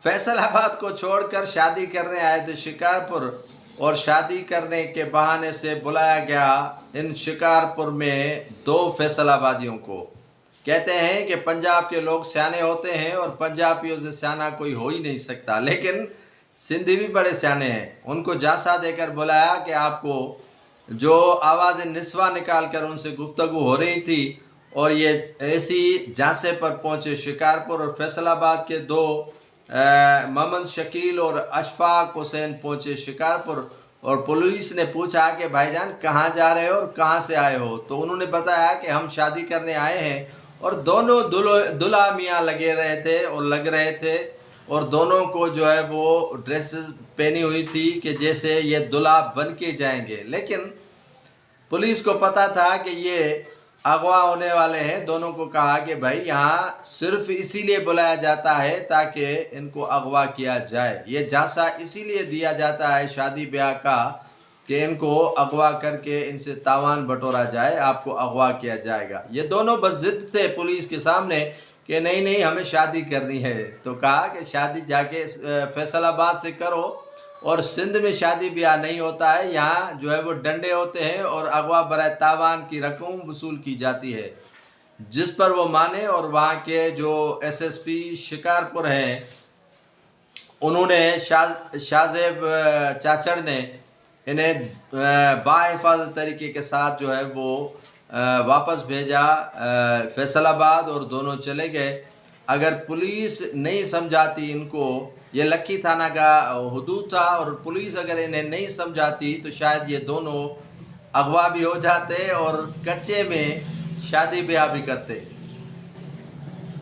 فیصل آباد کو چھوڑ کر شادی کرنے آئے تھے شکارپور، اور شادی کرنے کے بہانے سے بلایا گیا ان شکارپور میں 2 فیصل آبادیوں کو۔ کہتے ہیں کہ پنجاب کے لوگ سیانے ہوتے ہیں اور پنجابیوں سے سیانا کوئی ہو ہی نہیں سکتا، لیکن سندھی بھی بڑے سیانے ہیں۔ ان کو جھانسا دے کر بلایا کہ آپ کو جو آواز نسواں نکال کر ان سے گفتگو ہو رہی تھی، اور یہ ایسی جھانسے پر پہنچے شکارپور، اور فیصل آباد کے 2 محمد شکیل اور اشفاق حسین پہنچے شکارپور، اور پولیس نے پوچھا کہ بھائی جان کہاں جا رہے ہو اور کہاں سے آئے ہو؟ تو انہوں نے بتایا کہ ہم شادی کرنے آئے ہیں، اور دونوں دلہا میاں لگ رہے تھے، اور دونوں کو جو ہے وہ ڈریسز پہنی ہوئی تھی کہ جیسے یہ دلہا بن کے جائیں گے، لیکن پولیس کو پتا تھا کہ یہ اغوا ہونے والے ہیں۔ دونوں کو کہا کہ بھائی یہاں صرف اسی لیے بلایا جاتا ہے تاکہ ان کو اغوا کیا جائے، یہ جھانسا اسی لیے دیا جاتا ہے شادی بیاہ کا کہ ان کو اغوا کر کے ان سے تاوان بٹورا جائے، آپ کو اغوا کیا جائے گا۔ یہ دونوں بس ضد تھے پولیس کے سامنے کہ نہیں ہمیں شادی کرنی ہے، تو کہا کہ شادی جا کے فیصل آباد سے کرو، اور سندھ میں شادی بیاہ نہیں ہوتا ہے، یہاں جو ہے وہ ڈنڈے ہوتے ہیں اور اغوا برائے تاوان کی رقم وصول کی جاتی ہے، جس پر وہ مانے۔ اور وہاں کے جو ایس ایس پی شکارپور ہیں، انہوں نے شاہ زیب چاچڑ نے انہیں باحفاظت طریقے کے ساتھ جو ہے وہ واپس بھیجا فیصل آباد، اور دونوں چلے گئے۔ اگر پولیس نہیں سمجھاتی ان کو، یہ لکھی تھانہ کا حدود تھا، اور پولیس اگر انہیں نہیں سمجھاتی تو شاید یہ دونوں اغوا بھی ہو جاتے اور کچے میں شادی بیاہ بھی کرتے۔